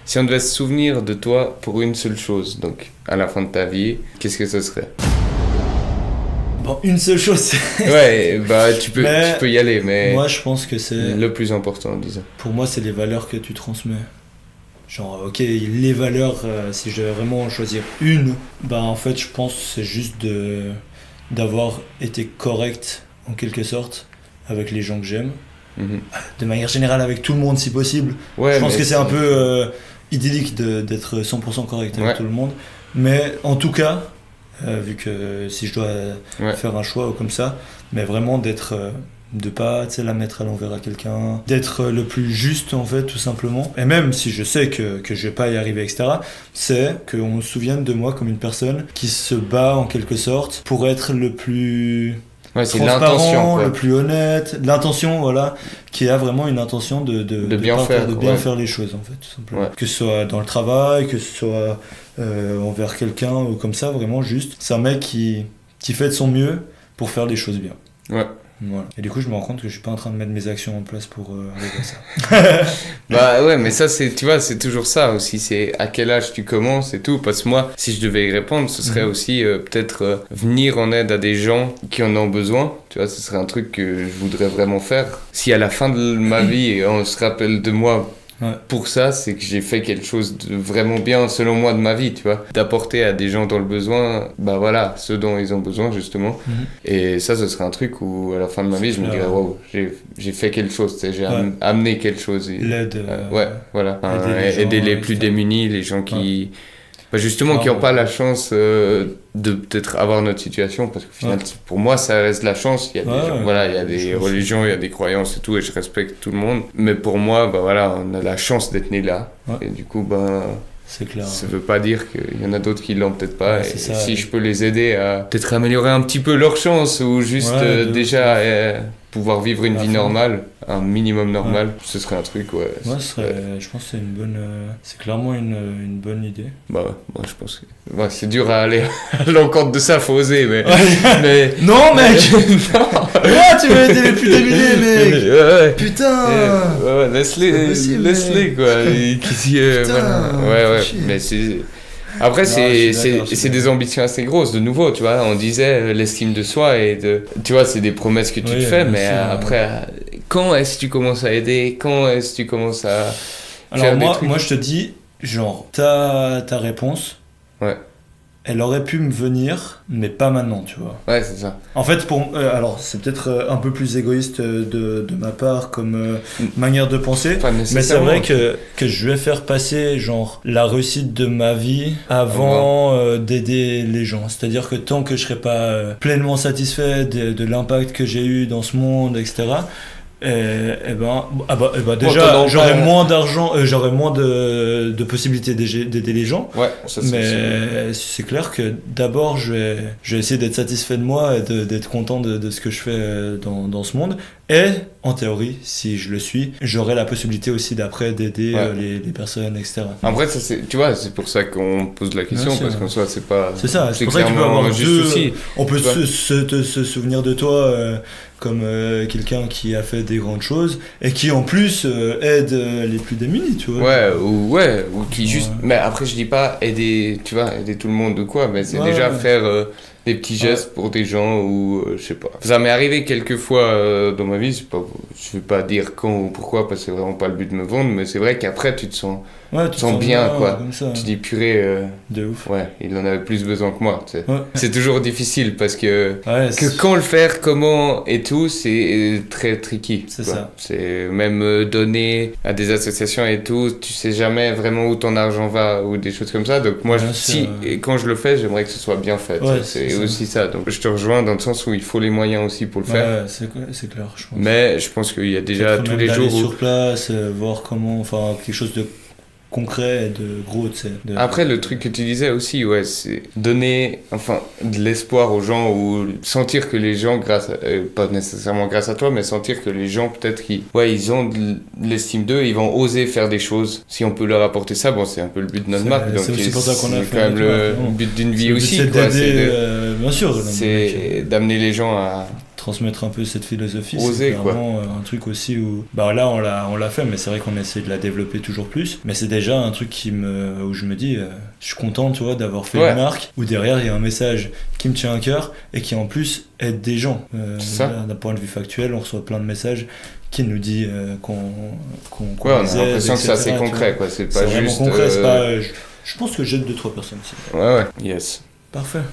Si on devait se souvenir de toi pour une seule chose, donc à la fin de ta vie, qu'est-ce que ce serait? Bon, une seule chose, c'est... Ouais, bah tu peux y aller, mais moi je pense que c'est... le plus important, disons. Pour moi, c'est les valeurs que tu transmets. Genre, ok, les valeurs, si je devais vraiment en choisir une, bah en fait, je pense que c'est juste d'avoir été correct, en quelque sorte, avec les gens que j'aime. De manière générale, avec tout le monde, si possible. Ouais, je pense que c'est un peu idyllique d'être 100% correct avec tout le monde. Mais en tout cas, vu que si je dois faire un choix ou comme ça, mais vraiment de pas la mettre à l'envers à quelqu'un, d'être le plus juste en fait, tout simplement. Et même si je sais que je vais pas y arriver, etc., c'est qu'on se souvienne de moi comme une personne qui se bat en quelque sorte pour être le plus transparent, le plus honnête, l'intention, voilà, qui a vraiment une intention de bien faire les choses en fait, tout simplement. Que ce soit dans le travail, que ce soit envers quelqu'un ou comme ça, vraiment juste. C'est un mec qui fait de son mieux pour faire les choses bien. Ouais. Voilà. Et du coup, je me rends compte que je suis pas en train de mettre mes actions en place pour arriver à ça. Bah ouais, mais ça, tu vois, c'est toujours ça aussi. C'est à quel âge tu commences et tout. Parce que moi, si je devais y répondre, ce serait aussi peut-être venir en aide à des gens qui en ont besoin. Tu vois, ce serait un truc que je voudrais vraiment faire. Si à la fin de ma vie, on se rappelle de moi pour ça, c'est que j'ai fait quelque chose de vraiment bien, selon moi, de ma vie, tu vois. D'apporter à des gens dans le besoin, bah voilà, ce dont ils ont besoin, justement. Et ça, ce serait un truc où, à la fin de ma vie, je me dirais, wow, j'ai fait quelque chose, j'ai amené quelque chose. L'aide. Ouais, voilà. Aider les plus démunis, les gens qui... Bah justement, qui n'ont pas la chance de peut-être avoir notre situation, parce qu'au final, pour moi, ça reste la chance. Il y a des gens, voilà, il y a des religions, il y a des croyances et tout, et je respecte tout le monde. Mais pour moi, bah voilà, on a la chance d'être né là. Et du coup, bah... C'est clair. Ça veut pas dire qu'il y en a d'autres qui l'ont peut-être pas. Et si je peux les aider à peut-être améliorer un petit peu leur chance, ou juste déjà pouvoir vivre une vie normale, un minimum normal, ce serait un truc, je pense que c'est une bonne... c'est clairement une bonne idée. Bah ouais, moi je pense que... Ouais, c'est dur à aller à l'encontre de ça, faut oser, mais... mais... Non, mec. Ouais, tu veux aider les plus démunis, mec. Putain. Laisse-les, quoi. Ouais, mais c'est... Après, c'est des ambitions assez grosses, de nouveau, tu vois. On disait l'estime de soi, tu vois, c'est des promesses que tu te fais, mais après, quand est-ce que tu commences à aider? Quand est-ce que tu commences à faire des trucs? Moi, je te dis, genre, ta réponse, elle aurait pu me venir, mais pas maintenant, tu vois. Ouais, c'est ça. En fait, alors, c'est peut-être un peu plus égoïste de ma part comme manière de penser, mais c'est vrai que je vais faire passer, genre, la réussite de ma vie avant d'aider les gens. C'est-à-dire que tant que je serai pas pleinement satisfait de l'impact que j'ai eu dans ce monde, etc., déjà j'aurais moins d'argent, j'aurais moins de possibilités d'aider les gens, ça, mais c'est clair que d'abord je vais essayer d'être satisfait de moi et d'être content de ce que je fais dans ce monde, et en théorie, si je le suis, j'aurai la possibilité aussi d'après d'aider les personnes, etc. Après, ça, tu vois, c'est pour ça qu'on pose la question, parce qu'en soi c'est pas... C'est ça, c'est pour ça que tu peux avoir on peut se souvenir de toi comme quelqu'un qui a fait des grandes choses et qui en plus aide les plus démunis, tu vois. Ou qui juste... Mais après, je dis pas aider, tu vois, aider tout le monde ou quoi, mais c'est déjà faire des petits gestes pour des gens, ou je sais pas. Ça m'est arrivé quelques fois dans ma vie, je vais pas dire quand ou pourquoi, parce que c'est vraiment pas le but de me vendre, mais c'est vrai qu'après tu te sens bien, quoi. Tu dis purée, de ouf. Ouais, il en avait plus besoin que moi, tu sais. C'est toujours difficile parce que quand le faire, comment et tout, c'est très tricky. C'est ça. C'est même donner à des associations et tout, tu sais jamais vraiment où ton argent va ou des choses comme ça. Donc moi, quand je le fais, j'aimerais que ce soit bien fait. C'est aussi ça. Donc je te rejoins dans le sens où il faut les moyens aussi pour le faire. C'est clair, je pense. Mais je pense qu'il y a déjà tous les jours sur place, voir comment, enfin quelque chose de concret et de gros, tu sais. Après, le truc que tu disais aussi, c'est donner, de l'espoir aux gens, ou sentir que les gens, pas nécessairement grâce à toi, mais sentir que les gens, peut-être, ils ont de l'estime d'eux, ils vont oser faire des choses. Si on peut leur apporter ça, bon, c'est un peu le but de notre marque. Donc, c'est aussi pour ça qu'on a fait. C'est quand même le but d'une vie aussi, quoi. C'est d'aider, bien sûr. C'est d'amener les gens à transmettre un peu cette philosophie. Oser, c'est vraiment un truc aussi où là on l'a fait, mais c'est vrai qu'on essaie de la développer toujours plus, mais c'est déjà un truc où je me dis je suis content, tu vois, d'avoir fait une marque où derrière il y a un message qui me tient à cœur et qui en plus aide des gens. D'un point de vue factuel, on reçoit plein de messages qui nous dit qu'on on a l'impression que c'est assez concret, quoi. C'est pas juste concret, c'est pas, je pense que j'aide 2-3 personnes ici. Ouais, yes. Parfait.